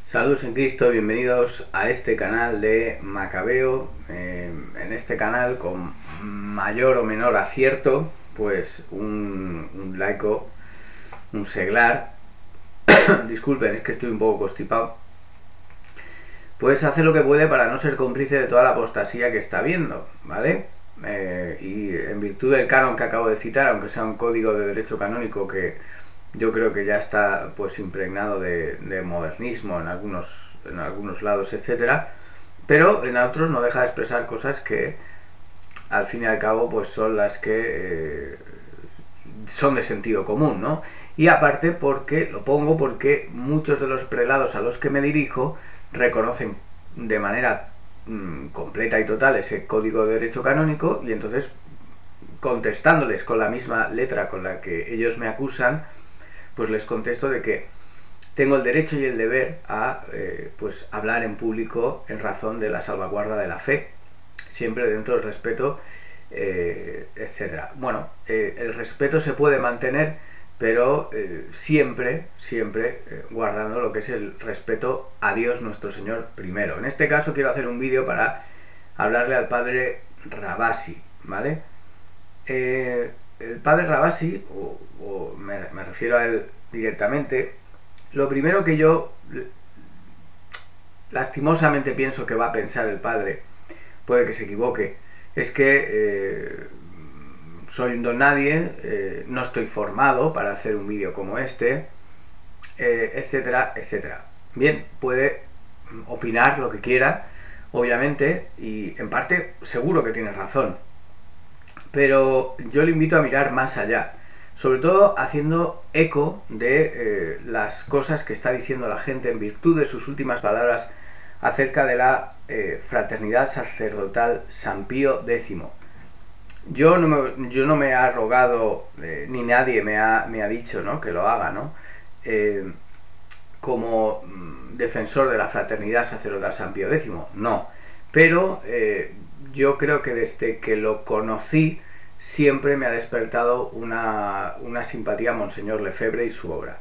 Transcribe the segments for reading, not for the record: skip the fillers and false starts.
Saludos en Cristo, bienvenidos a este canal de Macabeo. En este canal, con mayor o menor acierto, pues un laico, un seglar, disculpen, es que estoy un poco constipado, pues hace lo que puede para no ser cómplice de toda la apostasía que está viendo, ¿vale? Y en virtud del canon que acabo de citar, aunque sea un código de derecho canónico que yo creo que ya está pues impregnado de modernismo en algunos lados, etcétera, pero en otros no deja de expresar cosas que al fin y al cabo pues son las que son de sentido común, ¿no? Y aparte lo pongo porque muchos de los prelados a los que me dirijo reconocen de manera completa y total ese código de derecho canónico, y entonces, contestándoles con la misma letra con la que ellos me acusan, pues les contesto de que tengo el derecho y el deber a pues hablar en público en razón de la salvaguarda de la fe, siempre dentro del respeto, etcétera. Bueno, el respeto se puede mantener, pero siempre guardando lo que es el respeto a Dios nuestro Señor primero. En este caso quiero hacer un vídeo para hablarle al padre Rabasi, ¿vale? El padre Rabasi, me refiero a él directamente, lo primero que yo lastimosamente pienso que va a pensar el padre, puede que se equivoque, es que soy un don nadie, no estoy formado para hacer un vídeo como este, etcétera, etcétera. Bien, puede opinar lo que quiera, obviamente, y en parte seguro que tiene razón, pero yo le invito a mirar más allá, sobre todo haciendo eco de las cosas que está diciendo la gente en virtud de sus últimas palabras acerca de la fraternidad sacerdotal San Pío X. Yo no me he arrogado, ni nadie me ha dicho, ¿no?, que lo haga, ¿no?, como defensor de la fraternidad sacerdotal San Pío X, no, pero yo creo que desde que lo conocí siempre me ha despertado una simpatía a Monseñor Lefebvre y su obra.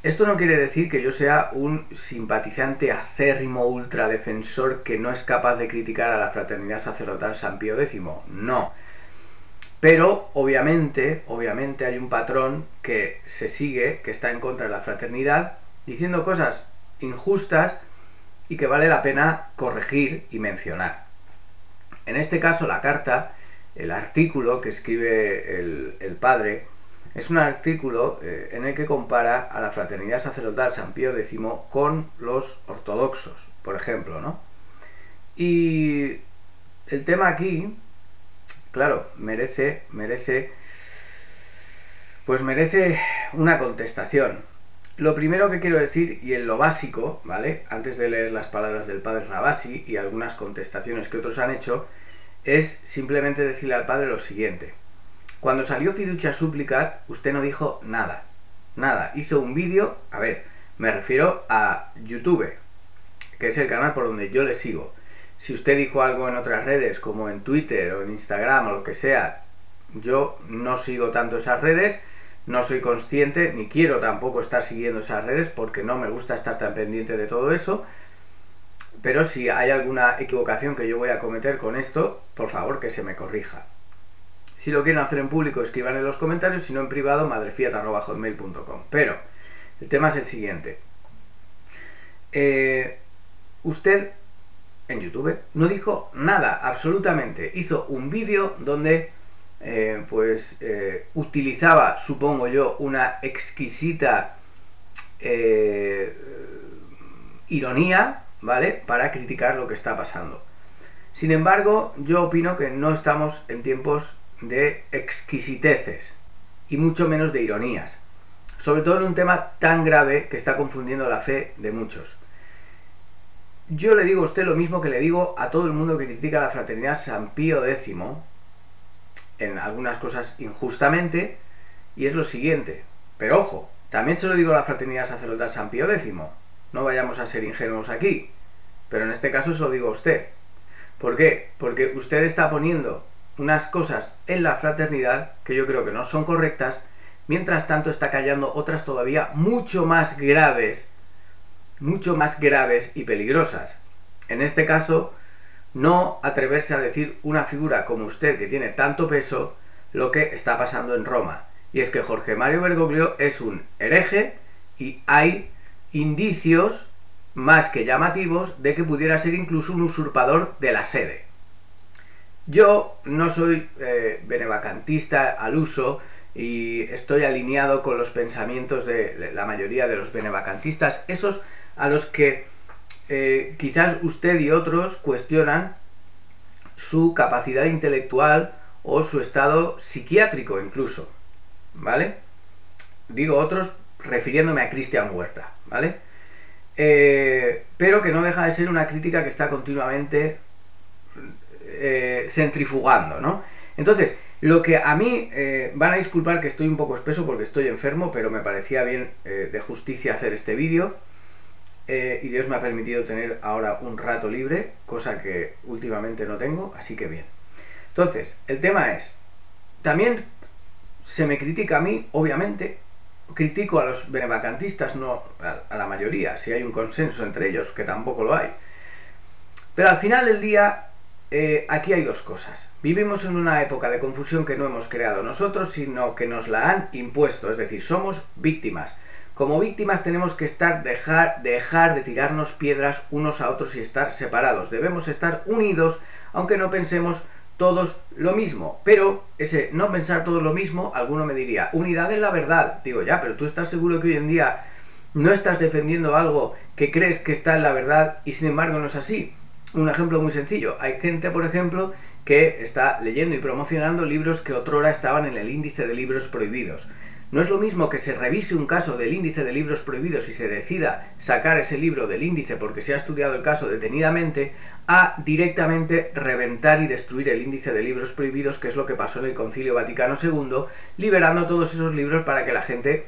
Esto no quiere decir que yo sea un simpatizante acérrimo ultradefensor que no es capaz de criticar a la fraternidad sacerdotal San Pío X, no. Pero obviamente hay un patrón que se sigue, que está en contra de la fraternidad, diciendo cosas injustas y que vale la pena corregir y mencionar. En este caso, la carta, el artículo que escribe el padre, es un artículo en el que compara a la fraternidad sacerdotal San Pío X con los ortodoxos, por ejemplo, ¿no? Y el tema aquí, claro, merece una contestación. Lo primero que quiero decir, y en lo básico, ¿vale?, antes de leer las palabras del padre Rabasi y algunas contestaciones que otros han hecho, es simplemente decirle al padre lo siguiente. Cuando salió Fiducia Supplicat, usted no dijo nada. Nada. Hizo un vídeo, a ver, me refiero a YouTube, que es el canal por donde yo le sigo. Si usted dijo algo en otras redes, como en Twitter o en Instagram o lo que sea, yo no sigo tanto esas redes, no soy consciente, ni quiero tampoco estar siguiendo esas redes porque no me gusta estar tan pendiente de todo eso. Pero si hay alguna equivocación que yo voy a cometer con esto, por favor que se me corrija. Si lo quieren hacer en público, escriban en los comentarios, si no en privado, madrefiat@hotmail.com. Pero el tema es el siguiente. Usted en YouTube no dijo nada, absolutamente. Hizo un vídeo donde utilizaba, supongo yo, una exquisita ironía, ¿vale?, para criticar lo que está pasando. Sin embargo, yo opino que no estamos en tiempos de exquisiteces y mucho menos de ironías, sobre todo en un tema tan grave que está confundiendo la fe de muchos. Yo le digo a usted lo mismo que le digo a todo el mundo que critica la fraternidad San Pío X, en algunas cosas injustamente, y es lo siguiente. Pero ojo, también se lo digo a la fraternidad sacerdotal San Pío X, no vayamos a ser ingenuos aquí, pero en este caso se lo digo a usted. ¿Por qué? Porque usted está poniendo unas cosas en la fraternidad que yo creo que no son correctas, mientras tanto está callando otras todavía mucho más graves mucho más graves y peligrosas. En este caso, no atreverse a decir una figura como usted, que tiene tanto peso, lo que está pasando en Roma. Y es que Jorge Mario Bergoglio es un hereje y hay indicios más que llamativos de que pudiera ser incluso un usurpador de la sede. Yo no soy benevacantista al uso y estoy alineado con los pensamientos de la mayoría de los benevacantistas, esos a los que quizás usted y otros cuestionan su capacidad intelectual o su estado psiquiátrico incluso, ¿vale? Digo otros refiriéndome a Cristian Huerta, ¿vale? Pero que no deja de ser una crítica que está continuamente centrifugando, ¿no? Entonces, lo que a mí, van a disculpar que estoy un poco espeso porque estoy enfermo, pero me parecía bien de justicia hacer este vídeo, y Dios me ha permitido tener ahora un rato libre, cosa que últimamente no tengo, así que bien. Entonces, el tema es, también se me critica a mí, obviamente, critico a los benevacantistas, no a la mayoría, si hay un consenso entre ellos, que tampoco lo hay. Pero al final del día, aquí hay dos cosas. Vivimos en una época de confusión que no hemos creado nosotros, sino que nos la han impuesto, es decir, somos víctimas. Como víctimas tenemos que dejar de tirarnos piedras unos a otros y estar separados. Debemos estar unidos, aunque no pensemos todos lo mismo. Pero ese no pensar todos lo mismo, alguno me diría, unidad en la verdad. Digo, ya, pero tú estás seguro que hoy en día no estás defendiendo algo que crees que está en la verdad y sin embargo no es así. Un ejemplo muy sencillo. Hay gente, por ejemplo, que está leyendo y promocionando libros que otrora estaban en el índice de libros prohibidos. No es lo mismo que se revise un caso del índice de libros prohibidos y se decida sacar ese libro del índice porque se ha estudiado el caso detenidamente, a directamente reventar y destruir el índice de libros prohibidos, que es lo que pasó en el Concilio Vaticano II, liberando todos esos libros para que la gente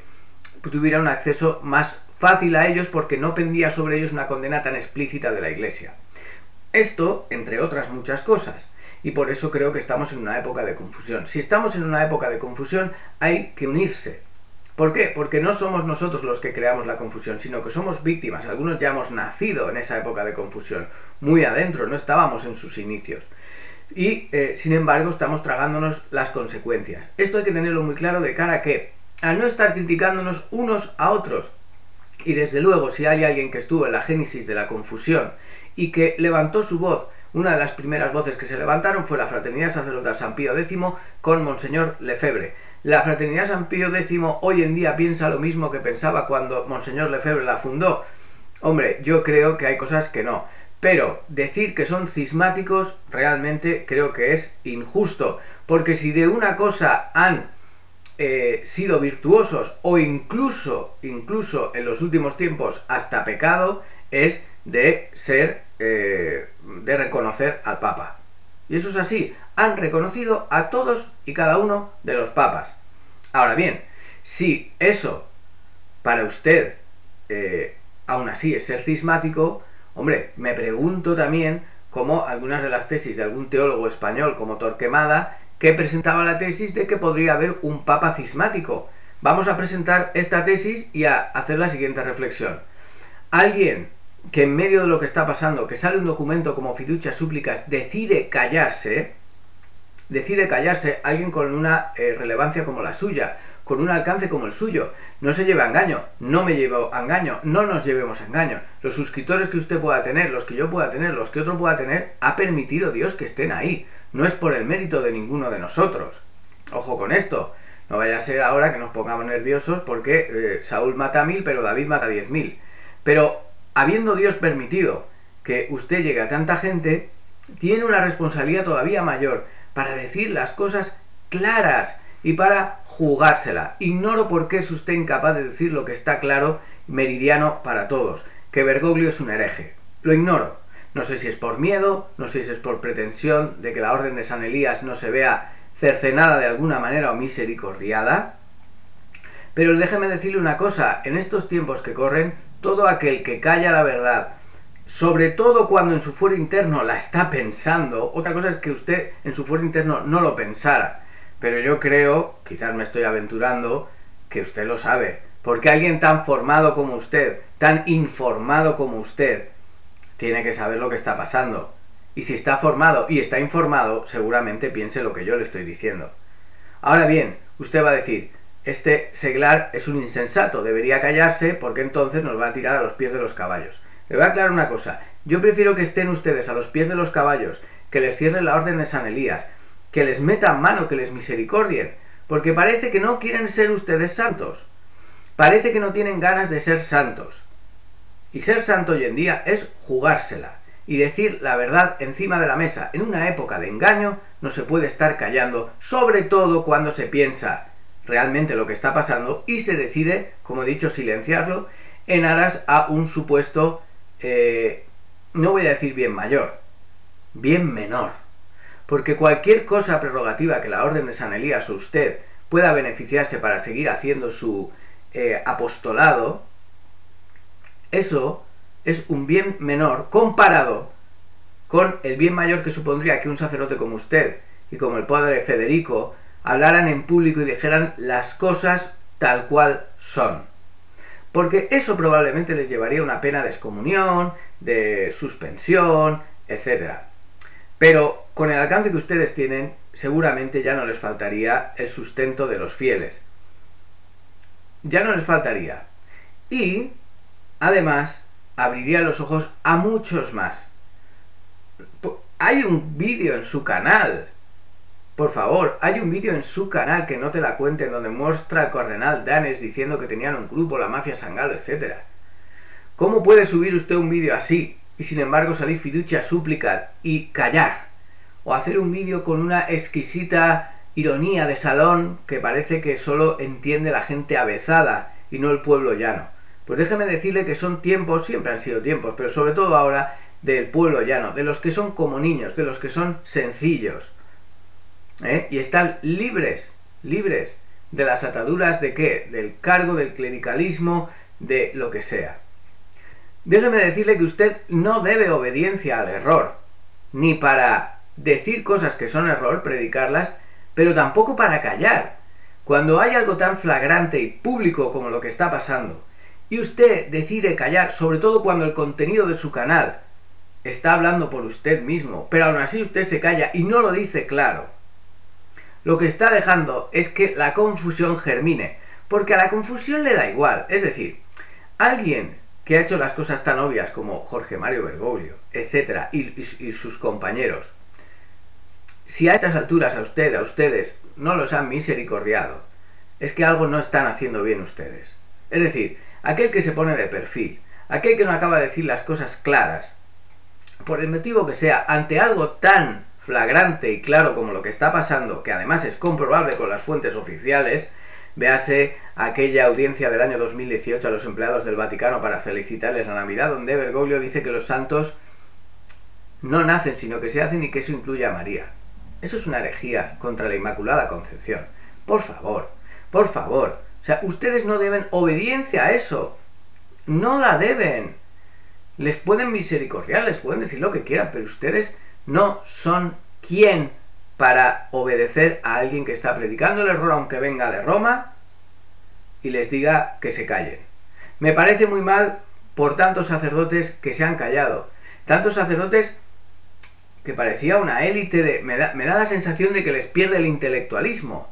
tuviera un acceso más fácil a ellos porque no pendía sobre ellos una condena tan explícita de la Iglesia. Esto, entre otras muchas cosas. Y por eso creo que estamos en una época de confusión. Si estamos en una época de confusión, hay que unirse. ¿Por qué? Porque no somos nosotros los que creamos la confusión, sino que somos víctimas. Algunos ya hemos nacido en esa época de confusión, muy adentro, no estábamos en sus inicios. Y, sin embargo, estamos tragándonos las consecuencias. Esto hay que tenerlo muy claro de cara a que, al no estar criticándonos unos a otros, y desde luego si hay alguien que estuvo en la génesis de la confusión y que levantó su voz, una de las primeras voces que se levantaron fue la Fraternidad Sacerdotal San Pío X con Monseñor Lefebvre. La Fraternidad San Pío X hoy en día piensa lo mismo que pensaba cuando Monseñor Lefebvre la fundó. Hombre, yo creo que hay cosas que no. Pero decir que son cismáticos realmente creo que es injusto. Porque si de una cosa han sido virtuosos o incluso en los últimos tiempos hasta pecado, es de ser de reconocer al Papa. Y eso es así, han reconocido a todos y cada uno de los papas. Ahora bien, si eso para usted aún así es ser cismático, hombre, me pregunto también cómo algunas de las tesis de algún teólogo español como Torquemada, que presentaba la tesis de que podría haber un papa cismático. Vamos a presentar esta tesis y a hacer la siguiente reflexión. Alguien que en medio de lo que está pasando, que sale un documento como Fiducia Súplicas, decide callarse, alguien con una relevancia como la suya, con un alcance como el suyo, no se lleve a engaño, no me llevo a engaño, no nos llevemos a engaño. Los suscriptores que usted pueda tener, los que yo pueda tener, los que otro pueda tener, ha permitido Dios que estén ahí. No es por el mérito de ninguno de nosotros. Ojo con esto. No vaya a ser ahora que nos pongamos nerviosos porque Saúl mata a 1000, pero David mata a 10.000. Pero habiendo Dios permitido que usted llegue a tanta gente, tiene una responsabilidad todavía mayor para decir las cosas claras y para jugársela. Ignoro por qué es usted incapaz de decir lo que está claro, meridiano para todos, que Bergoglio es un hereje. Lo ignoro. No sé si es por miedo, no sé si es por pretensión de que la orden de San Elías no se vea cercenada de alguna manera o misericordiada. Pero déjeme decirle una cosa, en estos tiempos que corren, todo aquel que calla la verdad, sobre todo cuando en su fuero interno la está pensando, otra cosa es que usted en su fuero interno no lo pensara, pero yo creo, quizás me estoy aventurando, que usted lo sabe. Porque alguien tan formado como usted, tan informado como usted, tiene que saber lo que está pasando. Y si está formado y está informado, seguramente piense lo que yo le estoy diciendo. Ahora bien, usted va a decir, este seglar es un insensato, debería callarse porque entonces nos va a tirar a los pies de los caballos. Le voy a aclarar una cosa, yo prefiero que estén ustedes a los pies de los caballos, que les cierre la orden de San Elías, que les metan mano, que les misericordien, porque parece que no quieren ser ustedes santos. Parece que no tienen ganas de ser santos. Y ser santo hoy en día es jugársela y decir la verdad encima de la mesa. En una época de engaño no se puede estar callando, sobre todo cuando se piensa realmente lo que está pasando y se decide, como he dicho, silenciarlo en aras a un supuesto, no voy a decir bien mayor, bien menor. Porque cualquier cosa prerrogativa que la orden de San Elías o usted pueda beneficiarse para seguir haciendo su apostolado, eso es un bien menor comparado con el bien mayor que supondría que un sacerdote como usted y como el padre Federico hablaran en público y dijeran las cosas tal cual son. Porque eso probablemente les llevaría a una pena de excomunión, de suspensión, etc. Pero con el alcance que ustedes tienen, seguramente ya no les faltaría el sustento de los fieles. Ya no les faltaría. Y, además, abriría los ojos a muchos más. Hay un vídeo en su canal, por favor, hay un vídeo en su canal que no te la cuenten donde muestra al cardenal Danes diciendo que tenían un grupo, la mafia Sangalo, etc. ¿Cómo puede subir usted un vídeo así y sin embargo salir fiducia súplica y callar? O hacer un vídeo con una exquisita ironía de salón que parece que solo entiende la gente avezada y no el pueblo llano. Pues déjeme decirle que son tiempos, siempre han sido tiempos, pero sobre todo ahora, del pueblo llano, de los que son como niños, de los que son sencillos. Y están libres de las ataduras de ¿qué? Del cargo, del clericalismo, de lo que sea. Déjeme decirle que usted no debe obediencia al error, ni para decir cosas que son error, predicarlas, pero tampoco para callar. Cuando hay algo tan flagrante y público como lo que está pasando, y usted decide callar, sobre todo cuando el contenido de su canal está hablando por usted mismo, pero aún así usted se calla y no lo dice claro, lo que está dejando es que la confusión germine, porque a la confusión le da igual. Es decir, alguien que ha hecho las cosas tan obvias como Jorge Mario Bergoglio, etc., y sus compañeros, si a estas alturas a ustedes no los han misericordiado, es que algo no están haciendo bien ustedes. Es decir, aquel que se pone de perfil, aquel que no acaba de decir las cosas claras, por el motivo que sea, ante algo tan flagrante y claro como lo que está pasando, que además es comprobable con las fuentes oficiales, véase aquella audiencia del año 2018 a los empleados del Vaticano para felicitarles la Navidad, donde Bergoglio dice que los santos no nacen, sino que se hacen y que eso incluye a María. Eso es una herejía contra la Inmaculada Concepción. Por favor, por favor. O sea, ustedes no deben obediencia a eso. No la deben. Les pueden misericordiar, les pueden decir lo que quieran, pero ustedes no son quien para obedecer a alguien que está predicando el error aunque venga de Roma y les diga que se callen. Me parece muy mal por tantos sacerdotes que se han callado. Tantos sacerdotes que parecía una élite de... Me da la sensación de que les pierde el intelectualismo.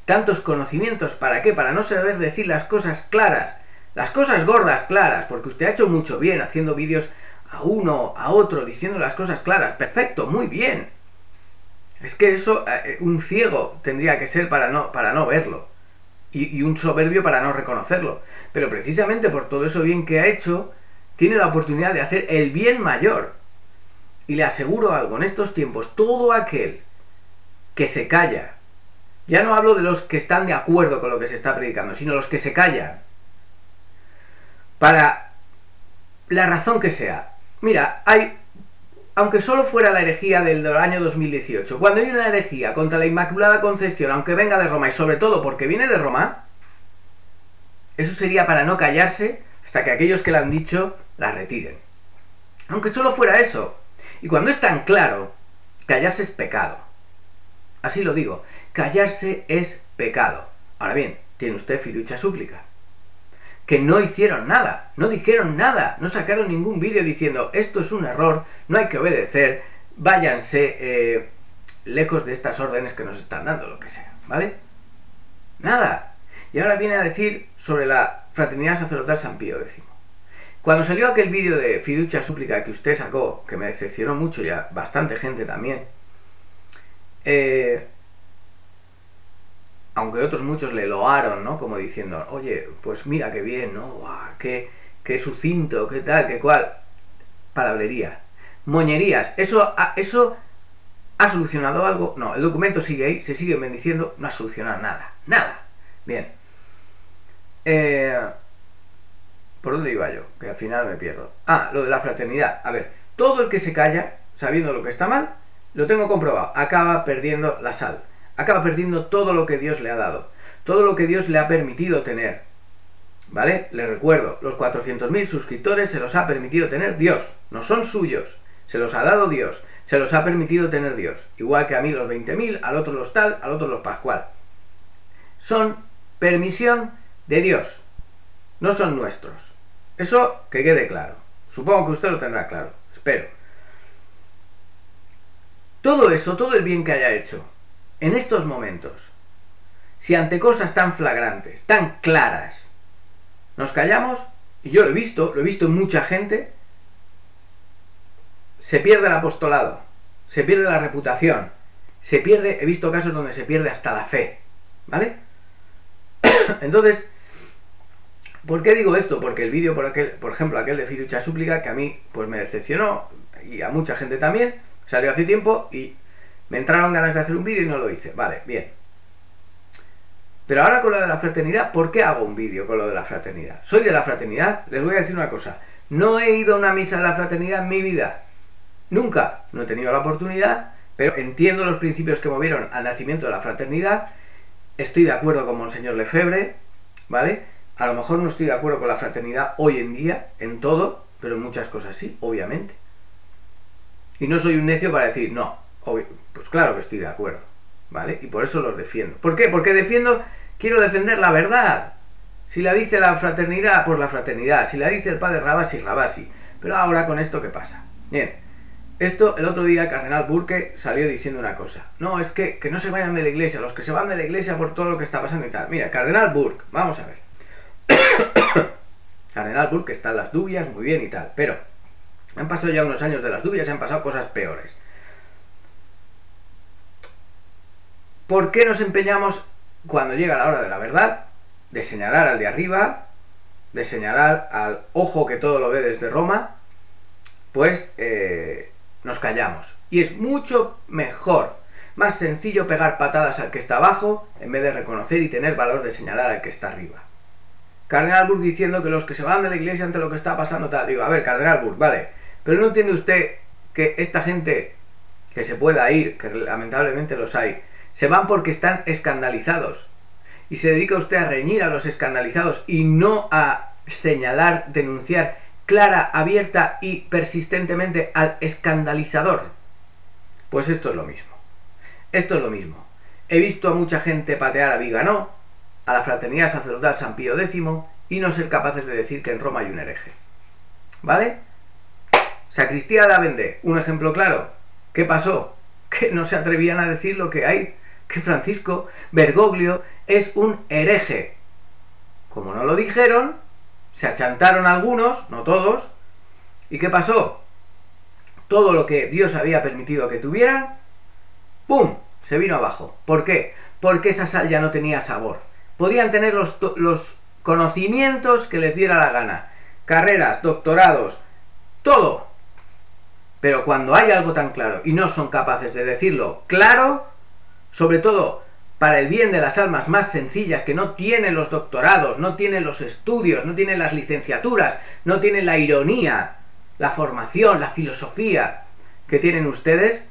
Tantos conocimientos, ¿para qué? Para no saber decir las cosas claras. Las cosas gordas claras, porque usted ha hecho mucho bien haciendo vídeos a uno, a otro, diciendo las cosas claras. Perfecto, muy bien. Es que eso, un ciego tendría que ser para no verlo. Y un soberbio para no reconocerlo. Pero precisamente por todo eso bien que ha hecho, tiene la oportunidad de hacer el bien mayor. Y le aseguro algo, en estos tiempos, todo aquel que se calla, ya no hablo de los que están de acuerdo con lo que se está predicando, sino los que se callan, para la razón que sea. Mira, aunque solo fuera la herejía del año 2018, cuando hay una herejía contra la Inmaculada Concepción, aunque venga de Roma, y sobre todo porque viene de Roma, eso sería para no callarse hasta que aquellos que la han dicho la retiren. Aunque solo fuera eso. Y cuando es tan claro, callarse es pecado. Así lo digo, callarse es pecado. Ahora bien, tiene usted fiducia súplica. que no hicieron nada, no dijeron nada, no sacaron ningún vídeo diciendo esto es un error, no hay que obedecer, váyanse lejos de estas órdenes que nos están dando, lo que sea, ¿vale? Nada. Y ahora viene a decir sobre la Fraternidad Sacerdotal San Pío X. Cuando salió aquel vídeo de Fiducia Súplica que usted sacó, que me decepcionó mucho y a bastante gente también, aunque otros muchos le loaron, ¿no? Como diciendo, oye, pues mira qué bien, ¿no? ¡Guau! Qué sucinto, qué tal, qué cual. Palabrería. Moñerías. ¿Eso ha solucionado algo? No, el documento sigue ahí, se sigue bendiciendo, no ha solucionado nada. Nada. Bien. ¿Por dónde iba yo? Que al final me pierdo. Ah, lo de la fraternidad. A ver, todo el que se calla, sabiendo lo que está mal, lo tengo comprobado, acaba perdiendo la sal. Acaba perdiendo todo lo que Dios le ha dado. Todo lo que Dios le ha permitido tener. ¿Vale? Les recuerdo, los 400.000 suscriptores se los ha permitido tener Dios. No son suyos. Se los ha dado Dios. Se los ha permitido tener Dios. Igual que a mí los 20.000, al otro los tal, al otro los pascual. Son permisión de Dios. No son nuestros. Eso que quede claro. Supongo que usted lo tendrá claro. Espero. Todo eso, todo el bien que haya hecho en estos momentos, si ante cosas tan flagrantes, tan claras, nos callamos, y yo lo he visto en mucha gente, se pierde el apostolado, se pierde la reputación, se pierde, he visto casos donde se pierde hasta la fe, ¿vale? Entonces, ¿por qué digo esto? Porque el vídeo, por ejemplo, aquel de Fiducia Súplica, que a mí pues me decepcionó, y a mucha gente también, salió hace tiempo, y me entraron ganas de hacer un vídeo y no lo hice. Vale, bien. Pero ahora con lo de la fraternidad, ¿por qué hago un vídeo con lo de la fraternidad? Soy de la fraternidad, les voy a decir una cosa. No he ido a una misa de la fraternidad en mi vida. Nunca. No he tenido la oportunidad, pero entiendo los principios que movieron al nacimiento de la fraternidad. Estoy de acuerdo con Monseñor Lefebvre, ¿vale? A lo mejor no estoy de acuerdo con la fraternidad hoy en día, en todo, pero en muchas cosas sí, obviamente. Y no soy un necio para decir, no, pues claro que estoy de acuerdo, ¿vale? Y por eso los defiendo. ¿Por qué? Porque quiero defender la verdad. Si la dice la fraternidad, pues la fraternidad. Si la dice el padre Rabasi, Rabasi. Pero ahora con esto, ¿qué pasa? Bien, esto el otro día el cardenal Burke salió diciendo una cosa. No, es que no se vayan de la iglesia, los que se van de la iglesia por todo lo que está pasando y tal. Mira, cardenal Burke, vamos a ver. Cardenal Burke está en las dubias, muy bien y tal, pero han pasado ya unos años de las dubias y han pasado cosas peores. ¿Por qué nos empeñamos, cuando llega la hora de la verdad, de señalar al de arriba, de señalar al ojo que todo lo ve desde Roma? Pues nos callamos. Y es mucho mejor, más sencillo pegar patadas al que está abajo, en vez de reconocer y tener valor de señalar al que está arriba. Cardenal Burke diciendo que los que se van de la iglesia ante lo que está pasando tal. Digo, a ver, Cardenal Burke, vale, pero ¿no entiende usted que esta gente que se pueda ir, que lamentablemente los hay, se van porque están escandalizados? Y se dedica usted a reñir a los escandalizados y no a señalar, denunciar clara, abierta y persistentemente al escandalizador. Pues esto es lo mismo. Esto es lo mismo. He visto a mucha gente patear a Viganó, a la Fraternidad Sacerdotal San Pío X, y no ser capaces de decir que en Roma hay un hereje. ¿Vale? Sacristía de Avendé, un ejemplo claro. ¿Qué pasó? Que no se atrevían a decir lo que hay, que Francisco Bergoglio es un hereje. Como no lo dijeron, se achantaron algunos, no todos. ¿Y qué pasó? Todo lo que Dios había permitido que tuvieran, ¡pum!, se vino abajo. ¿Por qué? Porque esa sal ya no tenía sabor. Podían tener los conocimientos que les diera la gana, carreras, doctorados, todo. Pero cuando hay algo tan claro y no son capaces de decirlo claro, sobre todo para el bien de las almas más sencillas que no tienen los doctorados, no tienen los estudios, no tienen las licenciaturas, no tienen la ironía, la formación, la filosofía que tienen ustedes,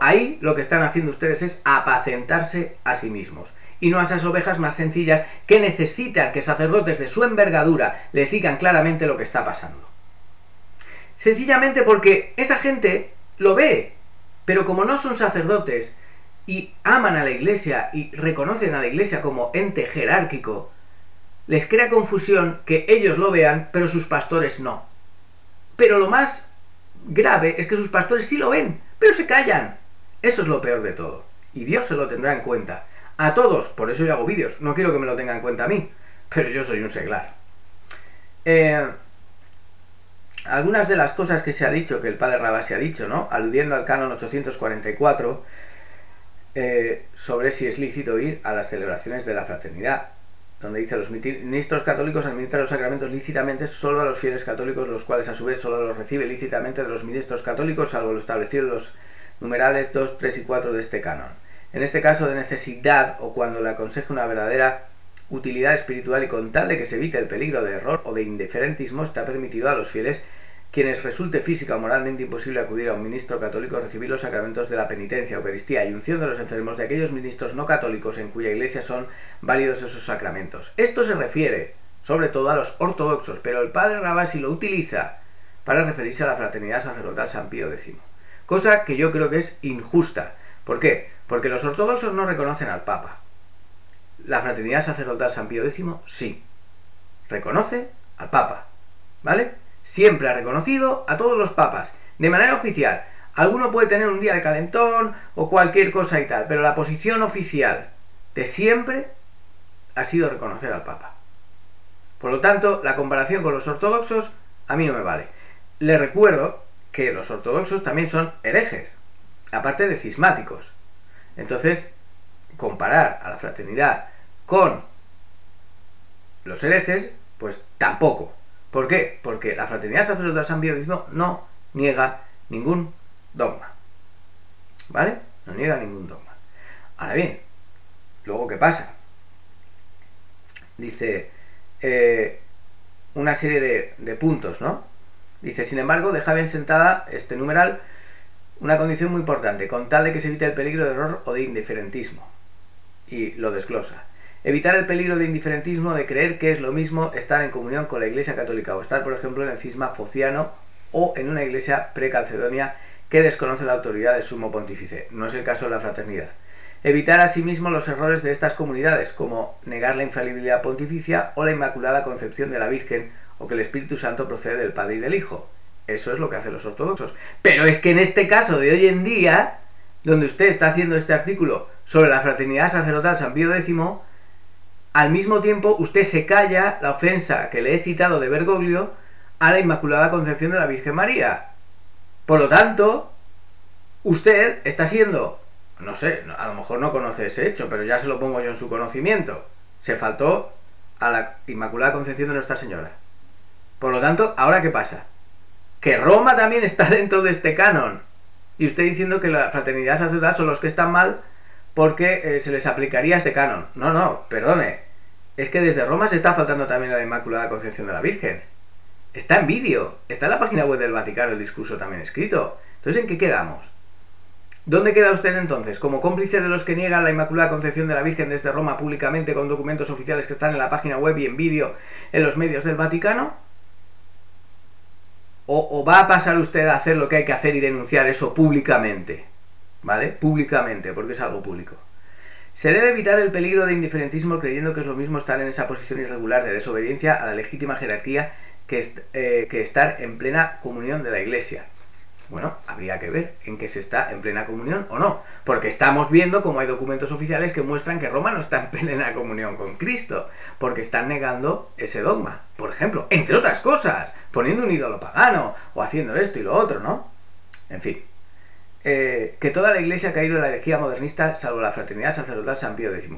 ahí lo que están haciendo ustedes es apacentarse a sí mismos. Y no a esas ovejas más sencillas que necesitan que sacerdotes de su envergadura les digan claramente lo que está pasando. Sencillamente porque esa gente lo ve, pero como no son sacerdotes y aman a la iglesia y reconocen a la iglesia como ente jerárquico, Les crea confusión que ellos lo vean, pero sus pastores no. Pero lo más grave es que sus pastores sí lo ven, pero se callan. Eso es lo peor de todo. Y Dios se lo tendrá en cuenta. A todos, por eso yo hago vídeos. No quiero que me lo tenga en cuenta a mí, pero yo soy un seglar. Algunas de las cosas que se ha dicho, que el padre Rabasi ha dicho, ¿no? Aludiendo al canon 844, sobre si es lícito ir a las celebraciones de la fraternidad, donde dice: los ministros católicos administran los sacramentos lícitamente solo a los fieles católicos, los cuales a su vez solo los recibe lícitamente de los ministros católicos, salvo lo establecido en los numerales 2, 3 y 4 de este canon. En este caso de necesidad, o cuando le aconseje una verdadera utilidad espiritual y con tal de que se evite el peligro de error o de indiferentismo, está permitido a los fieles, quienes resulte física o moralmente imposible acudir a un ministro católico, recibir los sacramentos de la penitencia, Eucaristía y unción de los enfermos de aquellos ministros no católicos en cuya iglesia son válidos esos sacramentos. Esto se refiere sobre todo a los ortodoxos, pero el padre Rabasi lo utiliza para referirse a la fraternidad sacerdotal San Pío X, cosa que yo creo que es injusta. ¿Por qué? Porque los ortodoxos no reconocen al Papa. La fraternidad sacerdotal San Pío X sí reconoce al Papa, ¿vale? Siempre ha reconocido a todos los papas, de manera oficial. Alguno puede tener un día de calentón o cualquier cosa y tal, pero la posición oficial de siempre ha sido reconocer al Papa. Por lo tanto, la comparación con los ortodoxos a mí no me vale. Les recuerdo que los ortodoxos también son herejes, aparte de cismáticos. Entonces, comparar a la fraternidad con los herejes, pues tampoco. ¿Por qué? Porque la fraternidad sacerdotal San Pío X no niega ningún dogma, ¿vale? No niega ningún dogma. Ahora bien, luego ¿qué pasa? Dice una serie de puntos, ¿no? Dice: sin embargo, deja bien sentada este numeral una condición muy importante, con tal de que se evite el peligro de error o de indiferentismo. Y lo desglosa. Evitar el peligro de indiferentismo, de creer que es lo mismo estar en comunión con la Iglesia Católica o estar, por ejemplo, en el cisma fociano o en una iglesia precalcedonia que desconoce la autoridad del sumo pontífice. No es el caso de la fraternidad. Evitar asimismo los errores de estas comunidades, como negar la infalibilidad pontificia o la Inmaculada Concepción de la Virgen, o que el Espíritu Santo procede del Padre y del Hijo. Eso es lo que hacen los ortodoxos. Pero es que en este caso de hoy en día, donde usted está haciendo este artículo sobre la fraternidad sacerdotal San Pío X, al mismo tiempo usted se calla la ofensa que le he citado de Bergoglio a la Inmaculada Concepción de la Virgen María. Por lo tanto, usted está siendo, no sé, a lo mejor no conoce ese hecho, pero ya se lo pongo yo en su conocimiento. Se faltó a la Inmaculada Concepción de Nuestra Señora. Por lo tanto, ¿ahora qué pasa? Que Roma también está dentro de este canon. Y usted diciendo que la fraternidad sacerdotal son los que están mal porque se les aplicaría este canon. No, perdone. Es que desde Roma se está faltando también a la Inmaculada Concepción de la Virgen. Está en vídeo. Está en la página web del Vaticano el discurso también escrito. Entonces, ¿en qué quedamos? ¿Dónde queda usted entonces? ¿Como cómplice de los que niegan la Inmaculada Concepción de la Virgen desde Roma públicamente con documentos oficiales que están en la página web y en vídeo en los medios del Vaticano? ¿O va a pasar usted a hacer lo que hay que hacer y denunciar eso públicamente? ¿Vale? Públicamente, porque es algo público. Se debe evitar el peligro de indiferentismo creyendo que es lo mismo estar en esa posición irregular de desobediencia a la legítima jerarquía que estar en plena comunión de la Iglesia. Bueno, habría que ver en qué se está en plena comunión o no, porque estamos viendo como hay documentos oficiales que muestran que Roma no está en plena comunión con Cristo, porque están negando ese dogma, por ejemplo, entre otras cosas, poniendo un ídolo pagano o haciendo esto y lo otro, ¿no? En fin, que toda la Iglesia ha caído en la herejía modernista salvo la fraternidad sacerdotal San Pío X.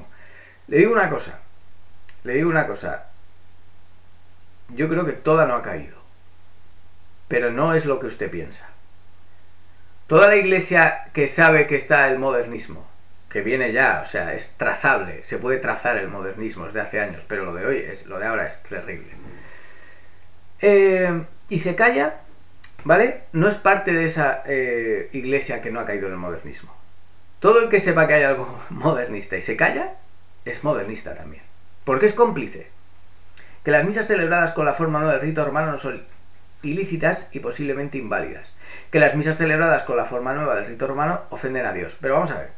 Le digo una cosa, yo creo que toda no ha caído, pero no es lo que usted piensa. Toda la Iglesia que sabe que está el modernismo, que viene ya, o sea, es trazable, se puede trazar el modernismo desde hace años, pero lo de hoy, lo de ahora es terrible. Y se calla, ¿vale? No es parte de esa Iglesia que no ha caído en el modernismo. Todo el que sepa que hay algo modernista y se calla, es modernista también, porque es cómplice. Que las misas celebradas con la forma nueva del rito romano no son ilícitas y posiblemente inválidas. Que las misas celebradas con la forma nueva del rito romano ofenden a Dios. Pero vamos a ver.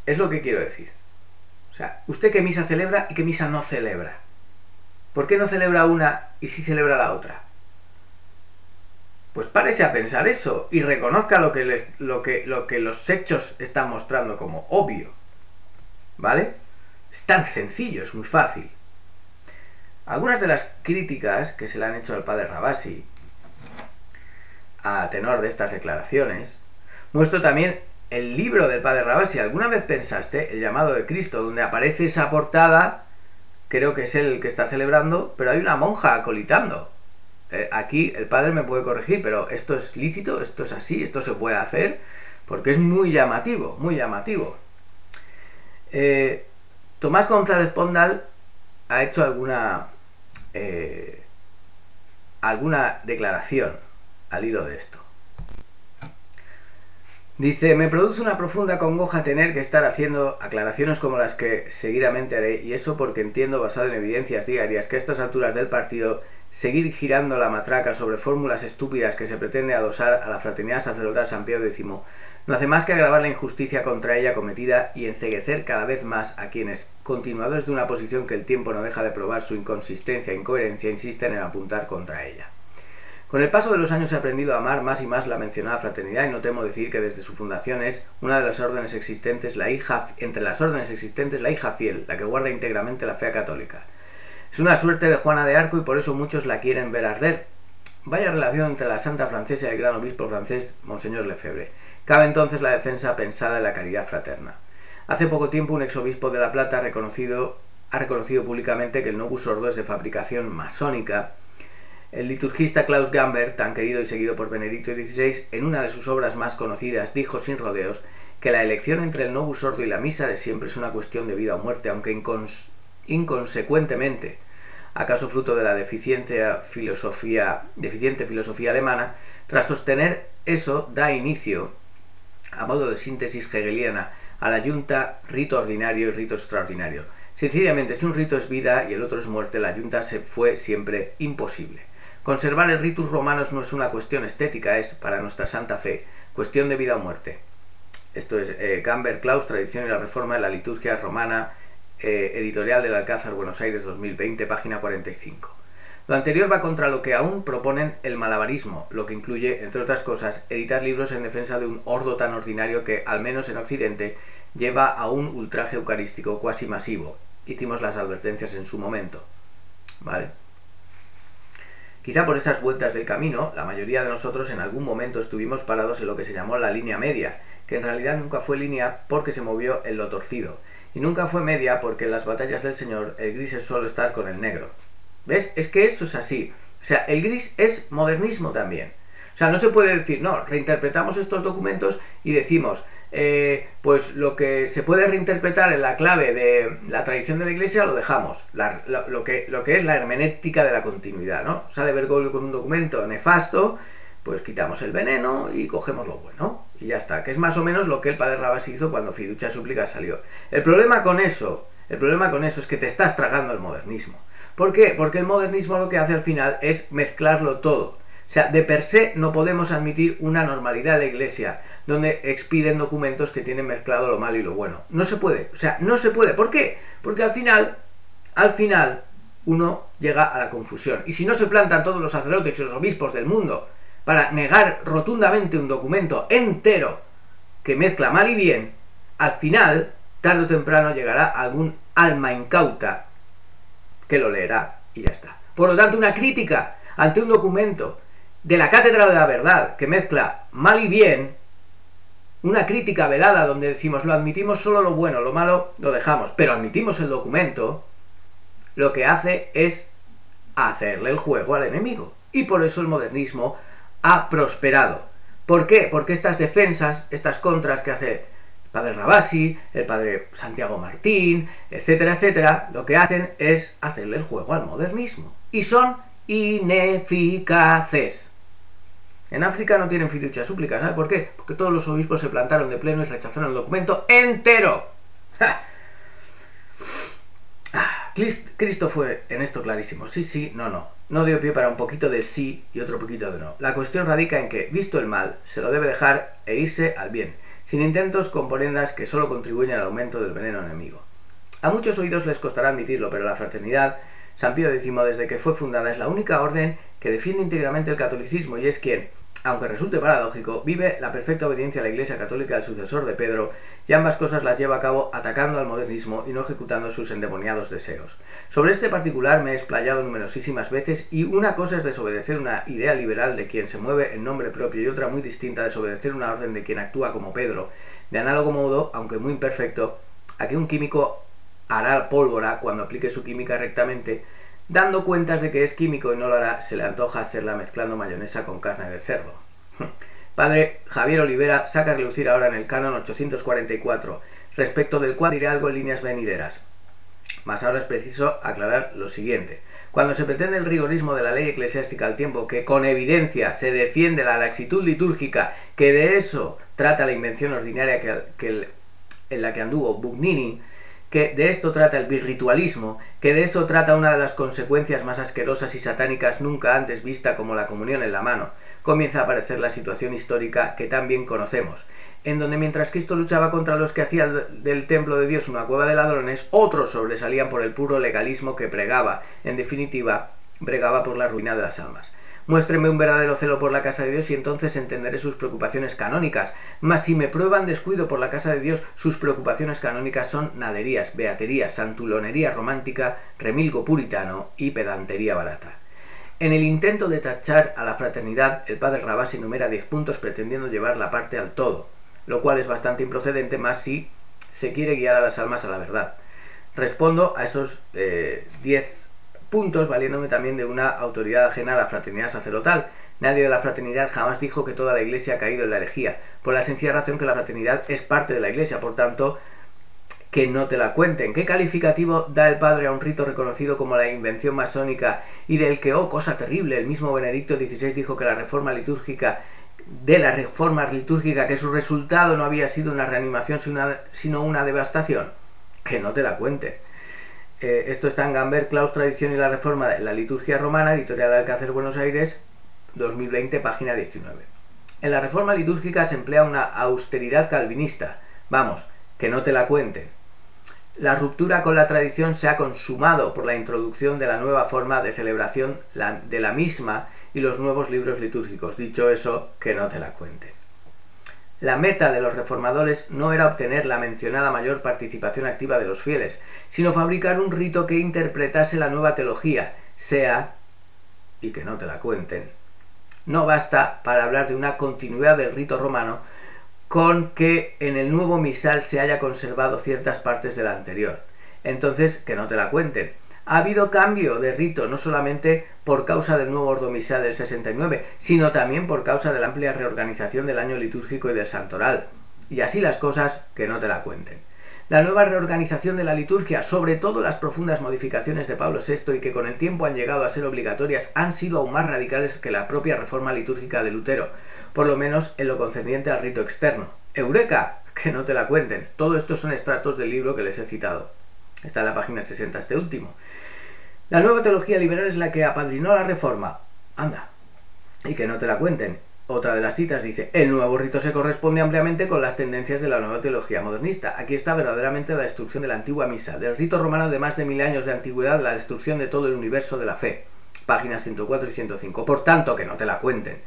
Es lo que quiero decir. O sea, ¿usted qué misa celebra y qué misa no celebra? ¿Por qué no celebra una y sí celebra la otra? Pues párese a pensar eso y reconozca lo que los hechos están mostrando como obvio. ¿Vale? Es tan sencillo, es muy fácil. Algunas de las críticas que se le han hecho al padre Rabasi a tenor de estas declaraciones, muestro también el libro del padre Rabasi. ¿Alguna vez pensaste El llamado de Cristo, donde aparece esa portada? Creo que es el que está celebrando, pero hay una monja acolitando. Aquí el padre me puede corregir, pero esto es lícito, esto es así, esto se puede hacer, porque es muy llamativo, muy llamativo. Tomás González Pondal ha hecho alguna declaración al hilo de esto. Dice: me produce una profunda congoja tener que estar haciendo aclaraciones como las que seguidamente haré, y eso porque entiendo, basado en evidencias diarias, que a estas alturas del partido seguir girando la matraca sobre fórmulas estúpidas que se pretende adosar a la fraternidad sacerdotal San Pío X no hace más que agravar la injusticia contra ella cometida y enceguecer cada vez más a quienes, continuadores de una posición que el tiempo no deja de probar su inconsistencia e incoherencia, insisten en apuntar contra ella. Con el paso de los años he aprendido a amar más y más la mencionada fraternidad, y no temo decir que desde su fundación es una de las órdenes existentes, entre las órdenes existentes, la hija fiel, la que guarda íntegramente la fe católica. Es una suerte de Juana de Arco y por eso muchos la quieren ver arder. Vaya relación entre la santa francesa y el gran obispo francés, Monseñor Lefebvre. Cabe entonces la defensa pensada de la caridad fraterna. Hace poco tiempo un exobispo de La Plata ha reconocido públicamente que el Novus Ordo es de fabricación masónica. El liturgista Klaus Gamber, tan querido y seguido por Benedicto XVI, en una de sus obras más conocidas, dijo sin rodeos que la elección entre el Novus Ordo y la misa de siempre es una cuestión de vida o muerte, aunque inconsecuentemente, acaso fruto de la deficiente filosofía alemana. Tras sostener eso, da inicio, a modo de síntesis hegeliana, a la yunta rito ordinario y rito extraordinario. Sencillamente, si un rito es vida y el otro es muerte, la yunta se fue siempre imposible. Conservar el ritus romanos no es una cuestión estética, es, para nuestra santa fe, cuestión de vida o muerte. Esto es Gamber, Klaus, Tradición y la Reforma de la Liturgia Romana, editorial del Alcázar, Buenos Aires, 2020, página 45. Lo anterior va contra lo que aún proponen el malabarismo, lo que incluye, entre otras cosas, editar libros en defensa de un ordo tan ordinario que, al menos en Occidente, lleva a un ultraje eucarístico cuasi masivo. Hicimos las advertencias en su momento. ¿Vale? Quizá por esas vueltas del camino, la mayoría de nosotros en algún momento estuvimos parados en lo que se llamó la línea media, que en realidad nunca fue línea porque se movió en lo torcido, y nunca fue media porque en las batallas del Señor el gris es solo estar con el negro. ¿Ves? Es que eso es así. O sea, el gris es modernismo también. O sea, no se puede decir, no, reinterpretamos estos documentos y decimos, pues lo que se puede reinterpretar en la clave de la tradición de la Iglesia lo dejamos, lo que es la hermenéutica de la continuidad, ¿no? Sale Bergoglio con un documento nefasto, pues quitamos el veneno y cogemos lo bueno, y ya está, que es más o menos lo que el padre Rabasi hizo cuando Fiducia Súplica salió. El problema con eso es que te estás tragando el modernismo. ¿Por qué? Porque el modernismo lo que hace al final es mezclarlo todo. O sea, de per se no podemos admitir una normalidad de la Iglesia donde expiden documentos que tienen mezclado lo malo y lo bueno. No se puede, o sea, no se puede. ¿Por qué? Porque al final uno llega a la confusión. Y si no se plantan todos los sacerdotes y los obispos del mundo para negar rotundamente un documento entero que mezcla mal y bien, al final, tarde o temprano, llegará algún alma incauta que lo leerá y ya está. Por lo tanto, una crítica ante un documento de la Cátedra de la Verdad que mezcla mal y bien, una crítica velada donde decimos lo admitimos solo lo bueno, lo malo lo dejamos, pero admitimos el documento, lo que hace es hacerle el juego al enemigo. Y por eso el modernismo ha prosperado. ¿Por qué? Porque estas defensas, estas contras que hace el padre Rabasi, el padre Santiago Martín, etcétera, etcétera, lo que hacen es hacerle el juego al modernismo. Y son ineficaces. En África no tienen fiducia súplica, ¿sabes por qué? Porque todos los obispos se plantaron de pleno y rechazaron el documento entero. Cristo fue en esto clarísimo. Sí, sí, no, no. No dio pie para un poquito de sí y otro poquito de no. La cuestión radica en que, visto el mal, se lo debe dejar e irse al bien. sin intentos componendas que solo contribuyen al aumento del veneno enemigo. A muchos oídos les costará admitirlo, pero la Fraternidad San Pío X, desde que fue fundada, es la única orden que defiende íntegramente el catolicismo y es quien, aunque resulte paradójico, vive la perfecta obediencia a la Iglesia Católica del sucesor de Pedro, y ambas cosas las lleva a cabo atacando al modernismo y no ejecutando sus endemoniados deseos. Sobre este particular me he explayado numerosísimas veces, y una cosa es desobedecer una idea liberal de quien se mueve en nombre propio y otra muy distinta desobedecer una orden de quien actúa como Pedro, de análogo modo, aunque muy imperfecto, a que un químico hará pólvora cuando aplique su química rectamente. Dando cuentas de que es químico y no lo hará, se le antoja hacerla mezclando mayonesa con carne de cerdo. Padre Javier Olivera saca a relucir ahora en el canon 844, respecto del cual diré algo en líneas venideras. Mas ahora es preciso aclarar lo siguiente. Cuando se pretende el rigorismo de la ley eclesiástica al tiempo que con evidencia se defiende la laxitud litúrgica, que de eso trata la invención ordinaria en la que anduvo Bugnini, que de esto trata el birritualismo, que de eso trata una de las consecuencias más asquerosas y satánicas nunca antes vista como la comunión en la mano, comienza a aparecer la situación histórica que tan bien conocemos, en donde mientras Cristo luchaba contra los que hacían del templo de Dios una cueva de ladrones, otros sobresalían por el puro legalismo que pregaba, en definitiva, bregaba por la ruina de las almas. Muéstrenme un verdadero celo por la casa de Dios y entonces entenderé sus preocupaciones canónicas. Mas si me prueban descuido por la casa de Dios, sus preocupaciones canónicas son naderías, beatería, santulonería romántica, remilgo puritano y pedantería barata. En el intento de tachar a la fraternidad, el padre Rabás enumera 10 puntos pretendiendo llevar la parte al todo, lo cual es bastante improcedente, más si se quiere guiar a las almas a la verdad. Respondo a esos 10 puntos valiéndome también de una autoridad ajena a la fraternidad sacerdotal. Nadie de la fraternidad jamás dijo que toda la Iglesia ha caído en la herejía, por la sencilla razón que la fraternidad es parte de la Iglesia, por tanto, que no te la cuenten. ¿Qué calificativo da el padre a un rito reconocido como la invención masónica y del que, oh, cosa terrible, el mismo Benedicto XVI dijo que la reforma litúrgica, que su resultado no había sido una reanimación sino una devastación? Que no te la cuenten. Esto está en Gamber, Claus, Tradición y la Reforma de la Liturgia Romana, editorial de Alcácer, Buenos Aires, 2020, página 19. En la reforma litúrgica se emplea una austeridad calvinista. Vamos, que no te la cuenten. La ruptura con la tradición se ha consumado por la introducción de la nueva forma de celebración de la misma y los nuevos libros litúrgicos. Dicho eso, que no te la cuenten. La meta de los reformadores no era obtener la mencionada mayor participación activa de los fieles, sino fabricar un rito que interpretase la nueva teología, y que no te la cuenten. No basta para hablar de una continuidad del rito romano con que en el nuevo misal se haya conservado ciertas partes del anterior. Entonces, que no te la cuenten. Ha habido cambio de rito no solamente por causa del nuevo ordo misal del 69, sino también por causa de la amplia reorganización del año litúrgico y del santoral. Y así las cosas, que no te la cuenten. La nueva reorganización de la liturgia, sobre todo las profundas modificaciones de Pablo VI y que con el tiempo han llegado a ser obligatorias, han sido aún más radicales que la propia reforma litúrgica de Lutero, por lo menos en lo concerniente al rito externo. ¡Eureka! Que no te la cuenten. Todo esto son extractos del libro que les he citado. Está en la página 60 este último. La nueva teología liberal es la que apadrinó la reforma. Anda. Y que no te la cuenten. Otra de las citas dice: el nuevo rito se corresponde ampliamente con las tendencias de la nueva teología modernista. Aquí está verdaderamente la destrucción de la antigua misa, del rito romano de más de 1000 años de antigüedad, la destrucción de todo el universo de la fe. Páginas 104 y 105. Por tanto, que no te la cuenten.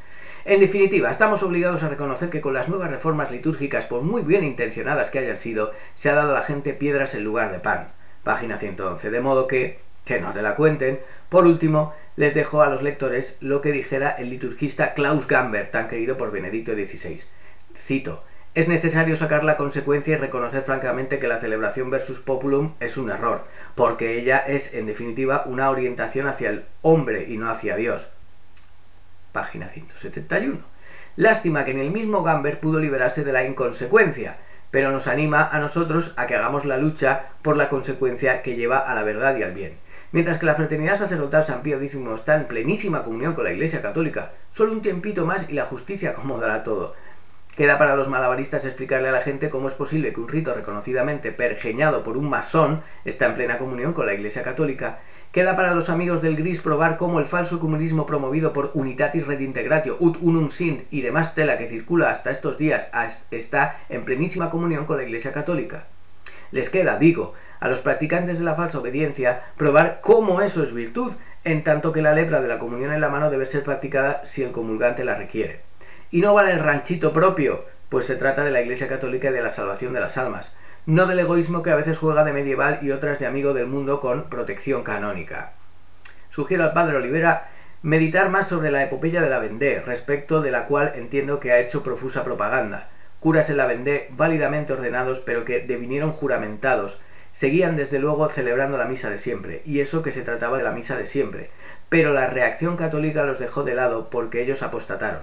En definitiva, estamos obligados a reconocer que con las nuevas reformas litúrgicas, por muy bien intencionadas que hayan sido, se ha dado a la gente piedras en lugar de pan. Página 111. De modo que no te la cuenten. Por último, les dejo a los lectores lo que dijera el liturgista Klaus Gamber, tan querido por Benedicto XVI. Cito: es necesario sacar la consecuencia y reconocer francamente que la celebración versus populum es un error, porque ella es, en definitiva, una orientación hacia el hombre y no hacia Dios. Página 171. Lástima que ni el mismo Gamber pudo liberarse de la inconsecuencia, pero nos anima a nosotros a que hagamos la lucha por la consecuencia que lleva a la verdad y al bien. Mientras que la fraternidad sacerdotal San Pío X está en plenísima comunión con la Iglesia Católica, solo un tiempito más y la justicia acomodará todo. Queda para los malabaristas explicarle a la gente cómo es posible que un rito reconocidamente pergeñado por un masón está en plena comunión con la Iglesia Católica, Queda para los amigos del gris probar cómo el falso ecumenismo promovido por Unitatis Redintegratio, Ut Unum Sint y demás tela que circula hasta estos días está en plenísima comunión con la Iglesia Católica. Les queda, digo, a los practicantes de la falsa obediencia probar cómo eso es virtud, en tanto que la lepra de la comunión en la mano debe ser practicada si el comulgante la requiere. Y no vale el ranchito propio, pues se trata de la Iglesia Católica y de la salvación de las almas, no del egoísmo que a veces juega de medieval y otras de amigo del mundo con protección canónica. Sugiero al padre Olivera meditar más sobre la epopeya de la Vendée, respecto de la cual entiendo que ha hecho profusa propaganda. Curas en la Vendée válidamente ordenados, pero que devinieron juramentados, seguían desde luego celebrando la misa de siempre, y eso que se trataba de la misa de siempre, pero la reacción católica los dejó de lado porque ellos apostataron.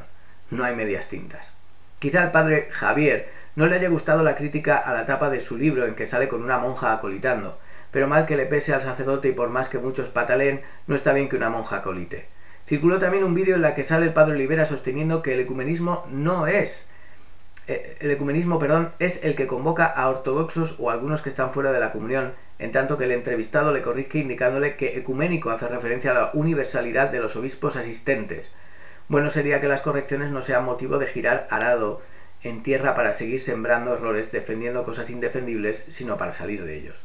No hay medias tintas. Quizá al padre Javier no le haya gustado la crítica a la tapa de su libro en que sale con una monja acolitando, pero mal que le pese al sacerdote y por más que muchos pataleen, no está bien que una monja acolite. Circuló también un vídeo en la que sale el padre Olivera sosteniendo que el ecumenismo es el que convoca a ortodoxos o a algunos que están fuera de la comunión, en tanto que el entrevistado le corrige indicándole que ecuménico hace referencia a la universalidad de los obispos asistentes. Bueno sería que las correcciones no sean motivo de girar arado en tierra para seguir sembrando errores defendiendo cosas indefendibles, sino para salir de ellos.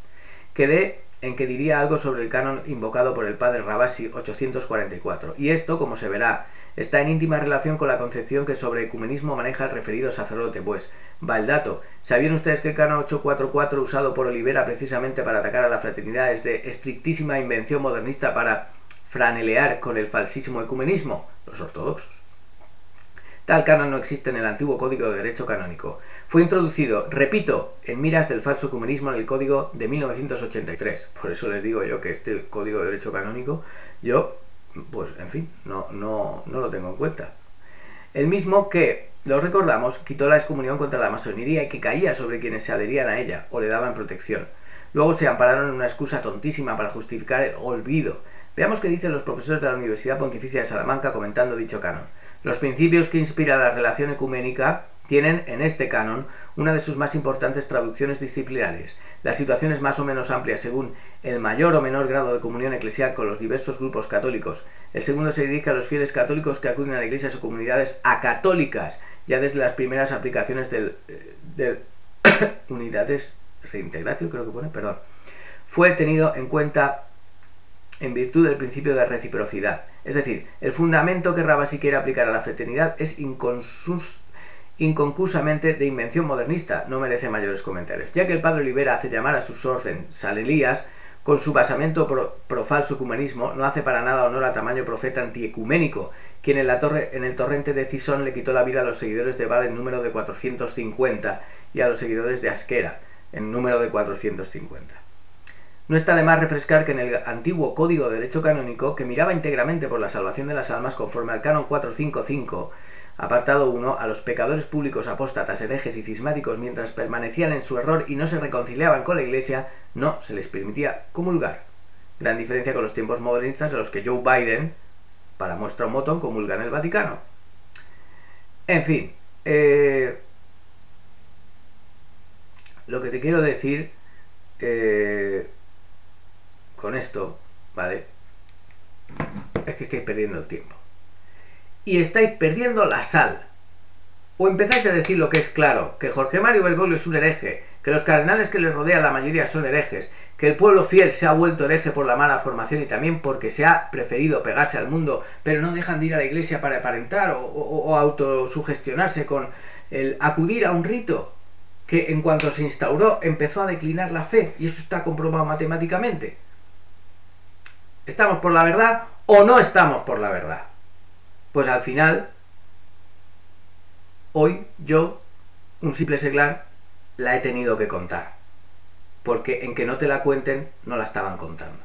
Quedé en que diría algo sobre el canon invocado por el padre Rabasi 844, y esto, como se verá, está en íntima relación con la concepción que sobre ecumenismo maneja el referido sacerdote, pues, va el dato. ¿Sabían ustedes que el canon 844 usado por Olivera precisamente para atacar a la fraternidad es de estrictísima invención modernista para franelear con el falsísimo ecumenismo? Los ortodoxos. Tal canon no existe en el antiguo Código de Derecho Canónico. Fue introducido, repito, en miras del falso ecumenismo en el Código de 1983. Por eso les digo yo que este Código de Derecho Canónico, yo, pues, en fin, no lo tengo en cuenta. El mismo que, lo recordamos, quitó la excomunión contra la masonería y que caía sobre quienes se adherían a ella o le daban protección. Luego se ampararon en una excusa tontísima para justificar el olvido. Veamos qué dicen los profesores de la Universidad Pontificia de Salamanca comentando dicho canon. Los principios que inspira la relación ecuménica tienen en este canon una de sus más importantes traducciones disciplinarias. Las situaciones más o menos amplias según el mayor o menor grado de comunión eclesial con los diversos grupos católicos. El segundo se dirige a los fieles católicos que acuden a iglesias o comunidades acatólicas, ya desde las primeras aplicaciones del Unitatis Redintegratio, creo que pone, perdón. Fue tenido en cuenta en virtud del principio de reciprocidad. Es decir, el fundamento que Rabasi quiere aplicar a la fraternidad es inconcusamente de invención modernista, no merece mayores comentarios, ya que el padre Olivera hace llamar a sus orden salelías con su basamento pro falso ecumenismo, no hace para nada honor a tamaño profeta antiecuménico, quien en el torrente de Cisón le quitó la vida a los seguidores de Baal en número de 450 y a los seguidores de Asquera en número de 450. No está de más refrescar que en el antiguo Código de Derecho Canónico, que miraba íntegramente por la salvación de las almas conforme al canon 455, apartado 1, a los pecadores públicos, apóstatas, herejes y cismáticos mientras permanecían en su error y no se reconciliaban con la Iglesia, no se les permitía comulgar. Gran diferencia con los tiempos modernistas de los que Joe Biden, para muestra un botón, comulga en el Vaticano. En fin, lo que te quiero decir con esto, ¿vale? Es que estáis perdiendo el tiempo. Y estáis perdiendo la sal. O empezáis a decir lo que es claro, que Jorge Mario Bergoglio es un hereje, que los cardenales que les rodean la mayoría son herejes, que el pueblo fiel se ha vuelto hereje por la mala formación y también porque se ha preferido pegarse al mundo, pero no dejan de ir a la iglesia para aparentar o autosugestionarse con el acudir a un rito que en cuanto se instauró empezó a declinar la fe, y eso está comprobado matemáticamente. ¿Estamos por la verdad o no estamos por la verdad? Pues al final, hoy yo, un simple seglar, la he tenido que contar. Porque en que no te la cuenten, no la estaban contando.